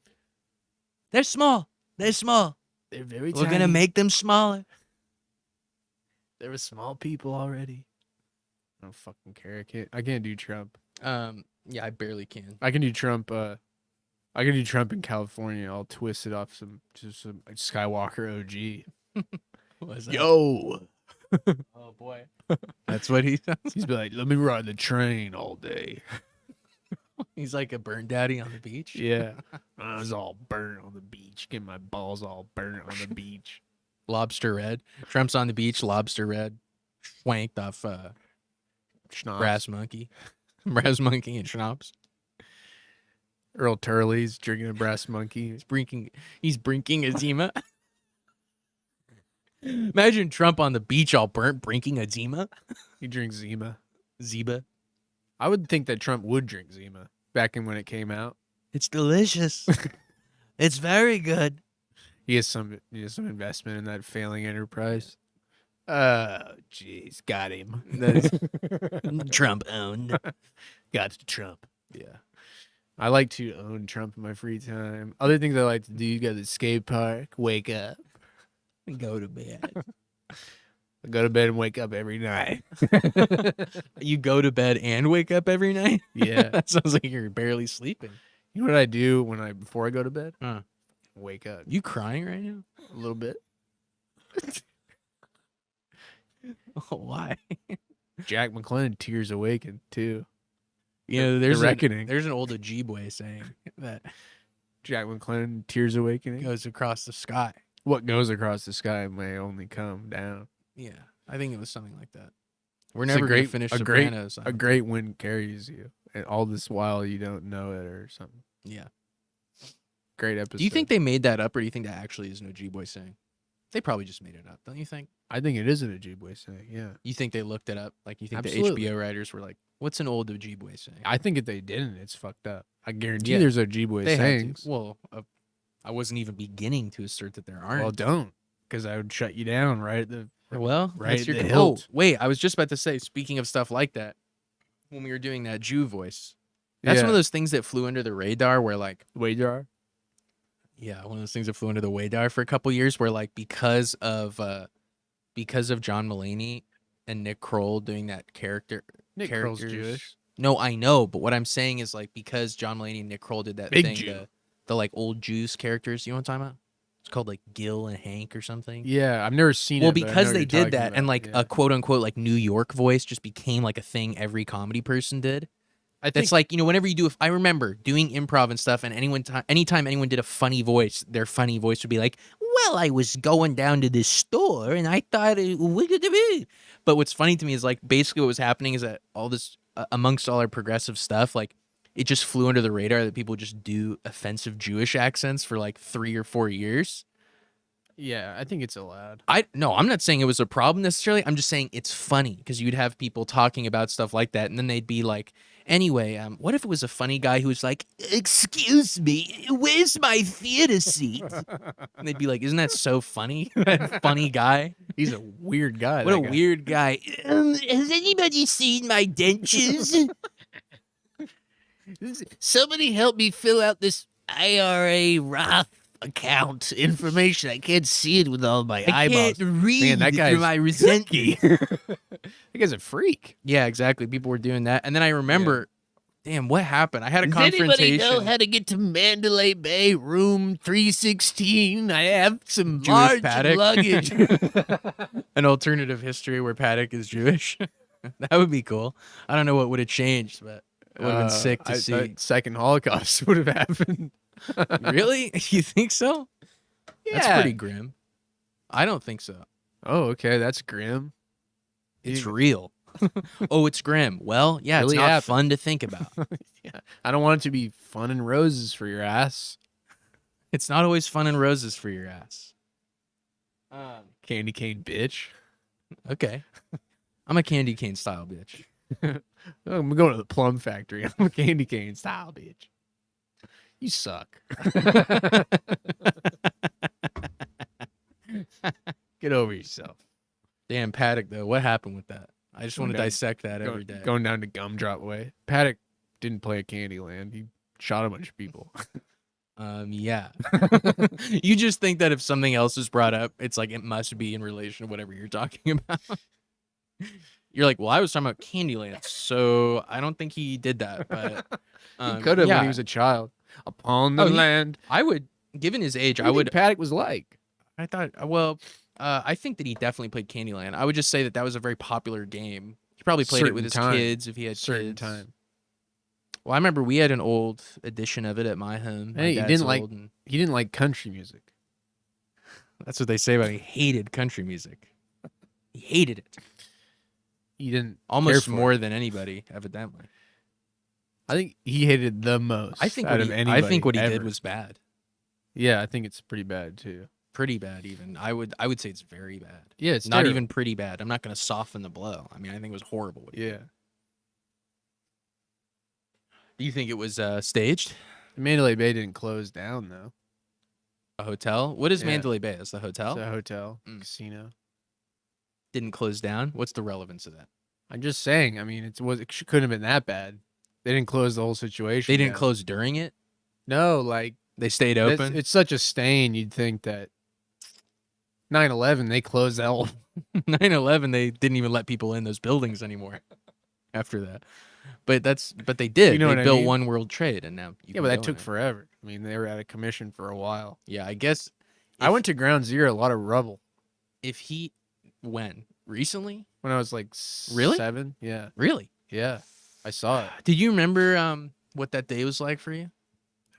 They're small. They're small. they're very. We're gonna make them smaller. There were small people already. I don't fucking care. I can't do Trump. Yeah, I barely can. I can do Trump. I can do Trump in California. I'll twist it off some Skywalker OG. What is that? Yo, Oh boy, that's what he sounds. he's be like, let me ride the train all day. He's like a burn daddy on the beach. Yeah, I was all burnt on the beach. Get my balls all burnt on the beach. Lobster red. Trump's on the beach. Lobster red. Schwanked off Schnapps. brass monkey, brass monkey and schnapps. Earl Turley's drinking a brass monkey. He's brinking a Zima. Imagine Trump on the beach all burnt, brinking a Zima. He drinks Zima. Ziba. I would think that Trump would drink Zima back in when it came out. It's delicious. It's very good. He has some investment in that failing enterprise. Oh, jeez, got him. Trump owned. Got Trump. Yeah. I like to own Trump in my free time. Other things I like to do, you go to the skate park, wake up, Go to bed. I go to bed and wake up every night. You go to bed and wake up every night? Yeah. That sounds like you're barely sleeping. You know what I do before I go to bed? Huh. Wake up You crying right now? a little bit. Oh, why? Jack McClellan, Tears Awakened, too. You know, The Reckoning. there's an old Ojibwe saying that Jack McClellan, Tears Awakening. goes across the sky. What goes across the sky may only come down. Yeah, I think it was something like that. We're It's never a going great- to finish a Sopranos. A great wind carries you, and all this while you don't know it or something. Yeah. Great episode. Do you think they made that up, or do you think that actually is an Ojibwe saying? They probably just made it up, don't you think? I think it is an Ojibwe saying, yeah. You think they looked it up? Like, you think Absolutely. the HBO writers were like, what's an old Ojibwe saying? I think if they didn't, it's fucked up. I guarantee Yeah. there's Ojibwe They had sayings. to. Well, I wasn't even beginning to assert that there aren't. Well, don't, because I would shut you down right at the. Well, right that's at your the oh, hilt. wait, I was just about to say, speaking of stuff like that, when we were doing that Jew voice. That's one of those things that flew under the radar where like radar. Yeah, one of those things that flew under the radar for a couple years where like because of John Mulaney and Nick Kroll doing that character. Nick Kroll's Jewish. No, I know, but what I'm saying is like because John Mulaney and Nick Kroll did that Big thing, Jew. the like old Jews characters, you know what I'm talking about? It's called like Gil and Hank or something. Yeah, I've never seen Well, it. But I know because what they you're did talking that about. and like a quote unquote like New York voice just became like a thing every comedy person did. I think That's like, you know, whenever you do, I remember doing improv and stuff, and anytime anyone did a funny voice, their funny voice would be like, well, I was going down to this store and I thought it would be. But what's funny to me is like basically what was happening is that all this, amongst all our progressive stuff, like it just flew under the radar that people just do offensive Jewish accents for like 3 or 4 years. Yeah, I think it's allowed. No, I'm not saying it was a problem necessarily. I'm just saying it's funny because you'd have people talking about stuff like that, and then they'd be like, anyway, what if it was a funny guy who was like, excuse me, where's my theater seat? And they'd be like, isn't that so funny? That funny guy. He's a weird guy. What a weird guy. Has anybody seen my dentures? Somebody help me fill out this IRA Roth account information. I can't see it with all my eyeballs. Can't read Man, that guy's through my resentment. That guy's a freak. Yeah, exactly. People were doing that. And then I remember, damn, what happened? I had a Does confrontation. anybody know how to get to Mandalay Bay, room 316? I have some Jewish large Paddock. luggage. An alternative history where Paddock is Jewish. That would be cool. I don't know what would have changed, but it would have been sick to see. That second Holocaust would have happened. Really? You think so? Yeah. That's pretty grim. I don't think so. Oh, okay. That's grim. It's real. Oh, it's grim. Well, yeah, Really it's not happened. fun to think about. Yeah. I don't want it to be fun and roses for your ass. It's not always fun and roses for your ass. Candy cane bitch. Okay. I'm a candy cane style bitch. I'm going to the plum factory. I'm a candy cane style bitch. You suck. Get over yourself. Damn, Paddock, though. What happened with that? I just want to Going down- dissect that every day. Going down to Gumdrop Way. Paddock didn't play at Candyland. He shot a bunch of people. Yeah. You just think that if something else is brought up, it's like it must be in relation to whatever you're talking about. You're like, well, I was talking about Candyland, so I don't think he did that. But He could have when he was a child. Upon the land. I would, given his age, What do I you would. think Paddock was like. I thought, well, I think that he definitely played Candyland. I would just say that that was a very popular game. He probably played it with his kids if he had certain kids. time. Well, I remember we had an old edition of it at my home. My Hey, he dad's didn't like old, and he didn't like country music. that's what they say about me. He hated country music. He hated it He didn't almost care for more it. than anybody, evidently. I think he hated the most. I think out what of he, anybody I think what he did ever. was bad, Yeah, I think it's pretty bad too. pretty bad. Even I would say it's very bad. Yeah, it's not terrible. even pretty bad. I'm not going to soften the blow. I mean, I think it was horrible. What he did. Yeah. Do you think it was staged? Mandalay Bay didn't close down though. A hotel? What is Yeah. Mandalay Bay? Is the hotel? It's a hotel, Mm. casino. Didn't close down. What's the relevance of that? I'm just saying. I mean, couldn't have been that bad. They didn't close the whole situation. They didn't down. close during it. No, like They stayed open. it's such a stain. You'd think that 9/11 they closed that whole. 9/11, they didn't even let people in those buildings anymore after that. But they did. You know They what I built mean? One World Trade, and now you Yeah, can but that go in took it. forever. I mean, they were out of commission for a while. Yeah, I guess. I went to Ground Zero, a lot of rubble if he when recently. when I was like Really? 7. Yeah, Really? yeah, I saw it. Did you remember what that day was like for you?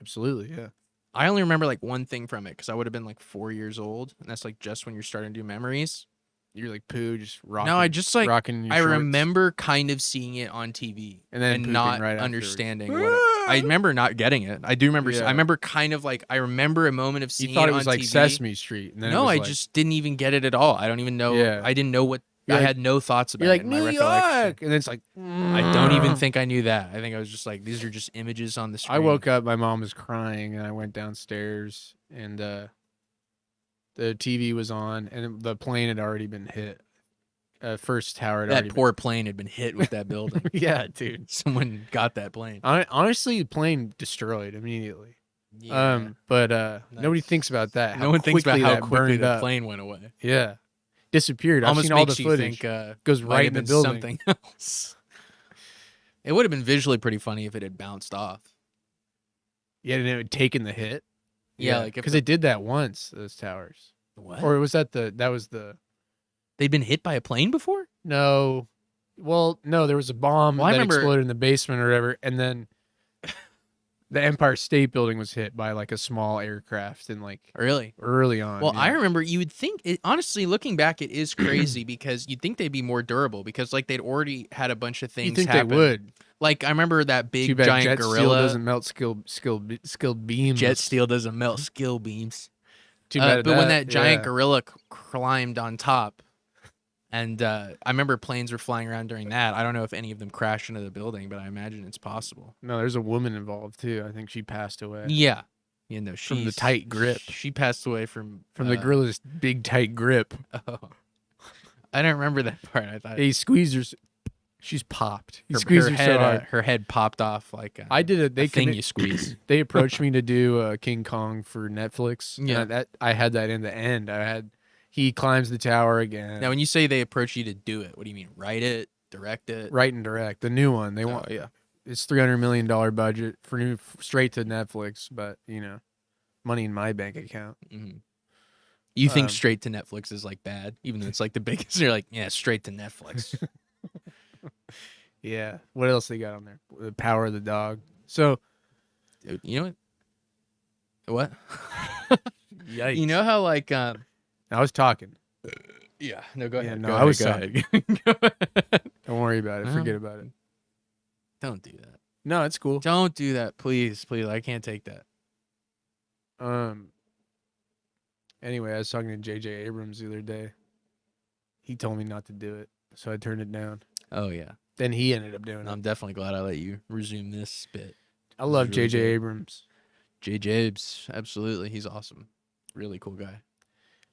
Absolutely, yeah. I only remember like one thing from it because I would have been like 4 years old, and that's like just when you're starting to do memories. You're like poo, just rocking. No, I just like rocking. Your I shorts. remember kind of seeing it on TV And then pooping not right afterwards. understanding what I remember not getting it. I do remember. Yeah. I remember kind of like I remember a moment of seeing You thought it was on like TV. Sesame Street. And then No, it was I like, just didn't even get it at all. I don't even know. Yeah. I didn't know what. You're I like- had no thoughts about you're it like in my New recollection. York, and it's like I don't even think I knew that. I think I was just like, these are just images on the screen. I woke up, my mom was crying, and I went downstairs, and the TV was on, and the plane had already been hit. first tower. Had That already poor plane had been hit with that building. Yeah, dude. Someone got that plane. Honestly, the plane destroyed immediately. Yeah. But nobody thinks about that. No one thinks about how that quickly burned the up. plane went away. Yeah, disappeared. I've Almost seen all the makes you footage. think Goes might right have in the been building. something else. It would have been visually pretty funny if it had bounced off. Yeah, and it had taken the hit. Yeah, like if because the- it did that once. Those towers. What? Or was that was the? They'd been hit by a plane before? No. Well, no, there was a bomb Well, I that remember- exploded in the basement or whatever, and then the Empire State Building was hit by like a small aircraft and like Really? early on. Well, yeah. I remember you would think, honestly, looking back, it is crazy because you'd think they'd be more durable because like they'd already had a bunch of things You think happen. they would? Like I remember that Too big bad giant jet steel gorilla. doesn't melt skilled beams. Jet steel doesn't melt skill beams. Too bad. But when that giant yeah. gorilla climbed on top, and I remember planes were flying around during that. I don't know if any of them crashed into the building, but I imagine it's possible. No, there's a woman involved too. I think she passed away. Yeah, you know, From the she's- tight grip. She passed away from the gorilla's big tight grip. Oh, I don't remember that part. I thought He squeezed her. She's popped. He her, squeezed her her head. so hard. Her head popped off like I did it. They thing couldn't- you squeeze. They approached me to do King Kong for Netflix. Yeah. and I had that in the end. He climbs the tower again. Now, when you say they approach you to do it, what do you mean? Write it, direct it? Right and direct. The new one. They want. yeah. It's $300 million budget for straight to Netflix, but money in my bank account. Mm-hmm. You think straight to Netflix is like bad, even though it's like the biggest. You're like, yeah, straight to Netflix. Yeah. What else they got on there? The Power of the Dog. So, Dude, you know what? yikes. You know how like I was talking. yeah. No, go Yeah, ahead. no, go I ahead, was go talking. ahead. Go ahead. Don't worry about it. Uh-huh. Forget about it. Don't do that. No, it's cool. Don't do that, please, please. I can't take that. Anyway, I was talking to J.J. Abrams the other day. He told me not to do it, so I turned it down. Oh yeah. Then he ended up doing it. I'm definitely glad I let you resume this bit. I love This is really J.J. good. Abrams. J. Jabes, absolutely. He's awesome. Really cool guy.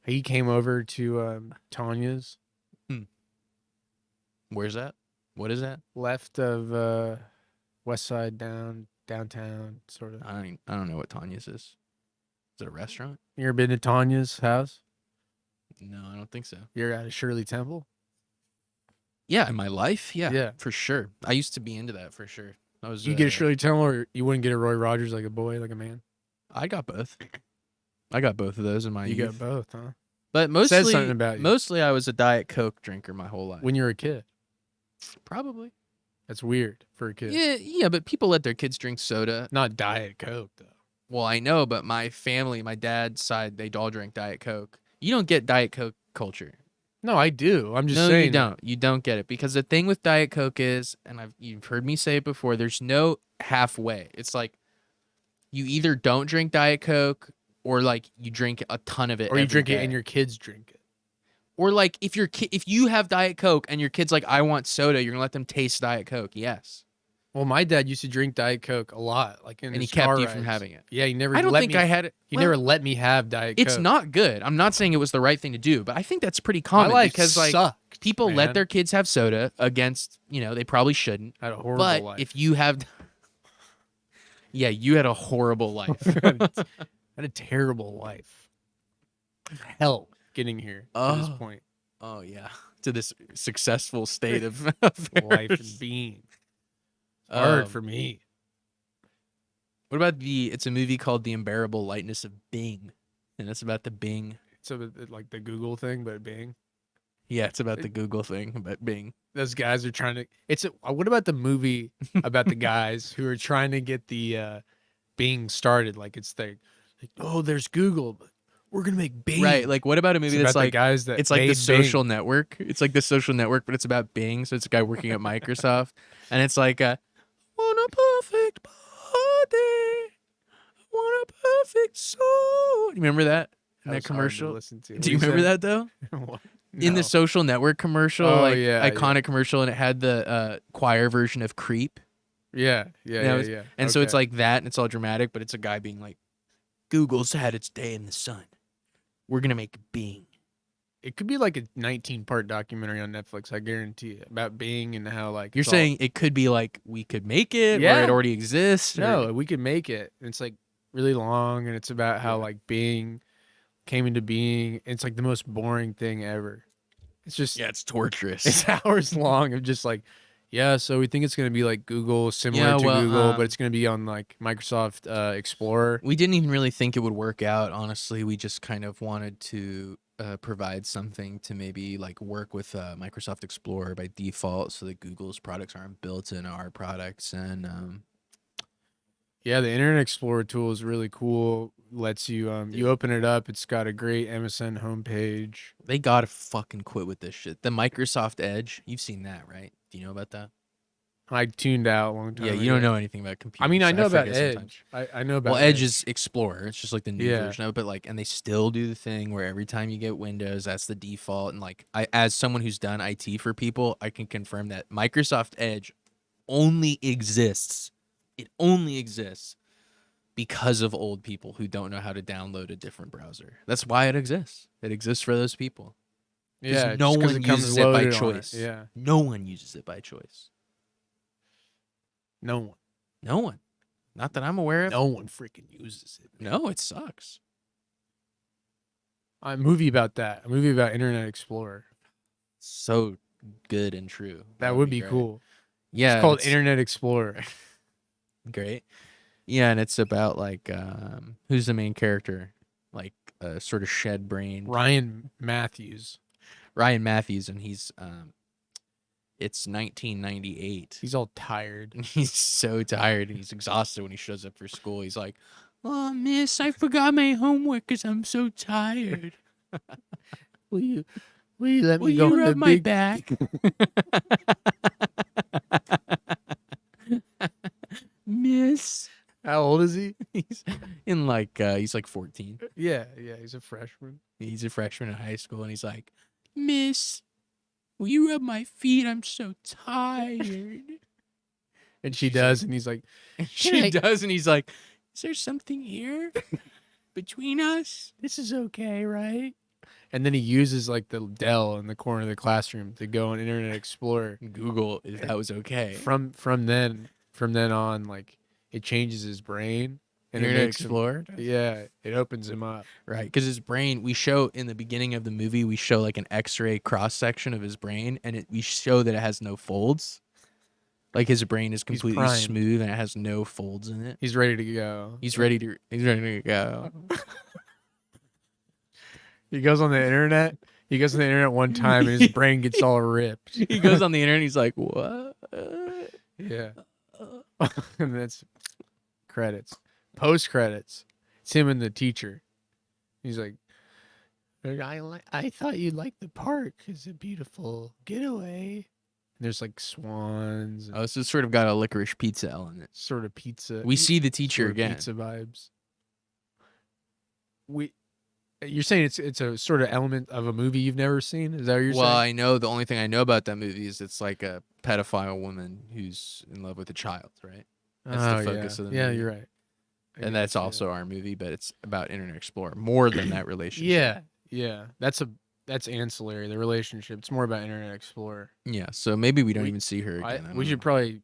He came over to Tanya's Where's that? What is that? left of West Side downtown, sort of. I don't know what Tanya's is. Is it a restaurant? You ever been to Tanya's house? No, I don't think so. You're at a Shirley Temple? Yeah, in my life, yeah, Yeah. for sure. I used to be into that for sure. I was. You get a Shirley Temple, or you wouldn't get a Roy Rogers like a boy, like a man? I got both. I got both of those in my You youth. got both, huh? But mostly, Says something about you. Mostly, I was a Diet Coke drinker my whole life. When you were a kid. Probably. That's weird for a kid. Yeah, but people let their kids drink soda. Not Diet Coke, though. Well, I know, but my family, my dad's side, they all drink Diet Coke. You don't get Diet Coke culture. No, I do. I'm just No, saying. you don't. You don't get it because the thing with Diet Coke is, and you've heard me say it before. There's no halfway. It's like you either don't drink Diet Coke or like you drink a ton of it, Or you every drink it day. and your kids drink it. Or like if you have Diet Coke and your kid's like, I want soda, you're gonna let them taste Diet Coke. Yes. Well, my dad used to drink Diet Coke a lot, like in And he his kept car you rides. from having it. Yeah, he never. I don't let think me, I had it. He well, never let me have Diet Coke. It's not good. I'm not saying it was the right thing to do, but I think that's pretty common My life because like sucked, people man. let their kids have soda against, they probably shouldn't. I had a horrible But life. if you have yeah, you had a horrible life. I had a terrible life. Hell, getting here to this point. Oh yeah, to this successful state of Life affairs. and being. It's hard Um, for me. What about it's a movie called The Unbearable Lightness of Bing, and it's about the Bing. So like the Google thing, but Bing. Yeah, it's about the Google thing about Bing. Those guys are trying to. What about the movie about the guys who are trying to get the Bing started? Like it's like, oh, there's Google, but we're gonna make Bing. Right, like what about a movie It's that's about the like guys that it's like the made Social Bing. Network. It's like the Social Network, but it's about Bing. So it's a guy working at Microsoft, and it's like want a perfect body, want a perfect soul. You remember that? In That that was hard to commercial? listen to. Do you What remember said? that though? What? In the No. Social Network commercial, Oh, like yeah, iconic commercial, and it had the choir version of Creep. Yeah. And so it's Okay. like that, and it's all dramatic, but it's a guy being like, Google's had its day in the sun. We're going to make Bing. It could be like a 19-part documentary on Netflix. I guarantee it, about Bing and how like You're it's saying it could be like we could make it, or Yeah. it already exists. no, we could make it. And it's like really long, and it's about how like Bing came into being. It's like the most boring thing ever. It's just it's torturous. it's hours long of just like, yeah. So we think it's gonna be like Google, similar to Google, but it's gonna be on like Microsoft Explorer. We didn't even really think it would work out. Honestly, we just kind of wanted to provide something to maybe like work with Microsoft Explorer by default, so that Google's products aren't built into our products. And yeah, the Internet Explorer tool is really cool. Lets you you open it up. It's got a great MSN homepage. they gotta fucking quit with this shit. The Microsoft Edge, you've seen that, right? Do you know about that? I tuned out a long time Yeah, ago. you don't know anything about computers. I mean, I know about forget sometimes. Edge. I know about Well, Edge is Explorer. It's just like the new Yeah. version of it, but like, and they still do the thing where every time you get Windows, that's the default. And like, as someone who's done IT for people, I can confirm that Microsoft Edge only exists. It only exists because of old people who don't know how to download a different browser. That's why it exists. It exists for those people. 'Cause Yeah, no just 'cause one it comes uses it by loaded on it, choice. yeah. No one uses it by choice. No one. No one. Not that I'm aware of. No one freaking uses it. No, it sucks. A movie about that. A movie about Internet Explorer. So good and true. That would be great. cool. Yeah, It's called Internet Explorer. Great. Yeah, and it's about like who's the main character? Like sort of shed brain. Ryan Matthews. Ryan Matthews, and he's it's 1998. He's all tired. And he's so tired and he's exhausted when he shows up for school. He's like, "Oh, miss, I forgot my homework because I'm so tired. Will you let Will me go you on rub the my big back?" Miss. How old is he? He's in like he's like 14. Yeah, he's a freshman. He's a freshman in high school, and he's like, "Miss, will you rub my feet? I'm so tired." And she does, and he's like, She does, and he's like, "Is there something here between us? This is okay, right?" and then he uses like the Dell in the corner of the classroom to go on Internet Explorer. Google if that was okay. From then on, like it changes his brain. And it Internet makes him- Explorer? yeah, it opens him up. Right, because his brain, we show in the beginning of the movie, we show like an X-ray cross section of his brain, and we show that it has no folds. Like his brain is completely primed. smooth and it has no folds in it. He's ready to go. He's ready to go. He goes on the internet. He goes on the internet one time, and his brain gets all ripped. He goes on the internet. And he's like, "What?" Yeah. And that's credits. Post credits. It's him and the teacher. He's like, I thought you'd like the park. It's a beautiful getaway. And there's like swans. And Oh, so it's sort of got a licorice pizza element. sort of pizza. We see the teacher sort of again. Pizza vibes. You're saying it's a sort of element of a movie you've never seen? Is that what you're Well, saying? I know the only thing I know about that movie is it's like a pedophile woman who's in love with a child, right? That's the focus of the yeah, movie. you're right. And that's also our movie, but it's about Internet Explorer more than that relationship. Yeah. That's ancillary. The relationship. It's more about Internet Explorer. Yeah. So maybe we don't even see her again. I don't We know. should probably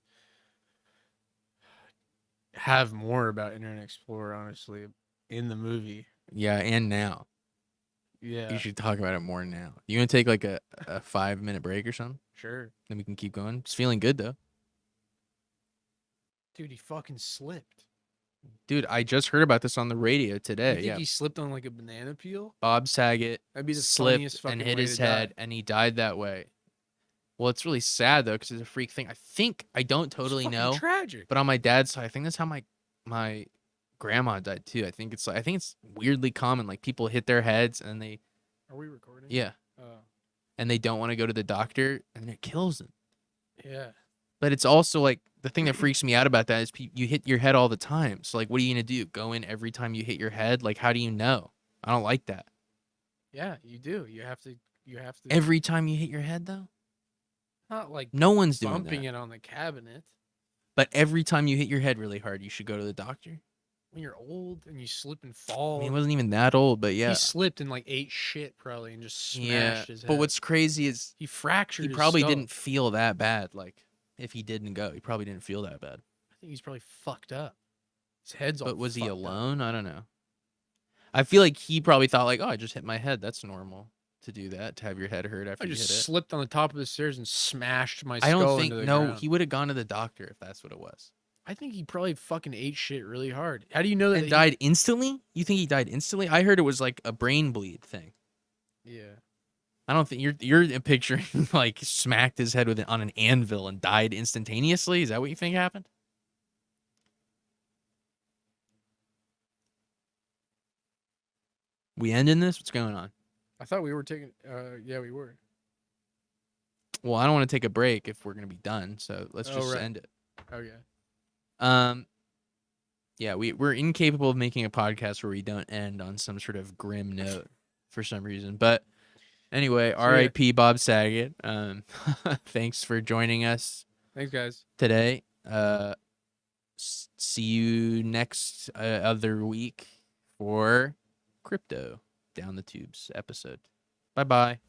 have more about Internet Explorer, honestly, in the movie. Yeah, and now. Yeah. You should talk about it more now. You want to take like a 5-minute break or something? Sure. Then we can keep going. It's feeling good though. Dude, he fucking slipped. Dude, I just heard about this on the radio today. You think Yeah. he slipped on like a banana peel? Bob Saget That'd be the slipped funniest fucking and hit way his to die. head, and he died that way. Well, it's really sad though, because it's a freak thing. I don't totally fucking know, tragic. but on my dad's side, I think that's how my grandma died too. I think it's weirdly common. Like people hit their heads and they Are we recording? yeah, Oh. and they don't want to go to the doctor, and it kills them. Yeah. But it's also like the thing that freaks me out about that is you hit your head all the time. So like, what are you gonna do? Go in every time you hit your head? Like, how do you know? I don't like that. Yeah, you do. You have to Every time you hit your head though, not like no one's doing bumping that. it on the cabinet. But every time you hit your head really hard, you should go to the doctor. when you're old and you slip and I fall. mean, he wasn't even that old, but yeah. He slipped and like ate shit probably and just smashed Yeah. his head. But what's crazy is he fractured. he his probably skull. didn't feel that bad. Like if he didn't go, he probably didn't feel that bad. I think he's probably fucked up. His head's all. But was he fucked alone? I don't know. I feel like he probably thought like, oh, I just hit my head. That's normal to do that, to have your head hurt after I you just hit it. slipped on the top of the stairs and smashed my I skull don't think into the no. ground. He would have gone to the doctor if that's what it was. I think he probably fucking ate shit really hard. How do you know that? And died instantly? You think he died instantly? I heard it was like a brain bleed thing. Yeah. I don't think you're picturing like smacked his head on an anvil and died instantaneously. Is that what you think happened? We ending this? What's going on? I thought we were taking. Yeah, we were. Well, I don't want to take a break if we're gonna be done. So let's Oh, just right. end it. Okay. Yeah, we're incapable of making a podcast where we don't end on some sort of grim note for some reason. But anyway, R.I.P. Bob Saget. Thanks for joining us. Thanks, guys. Today. See you next other week for Crypto Down the Tubes episode. Bye-bye.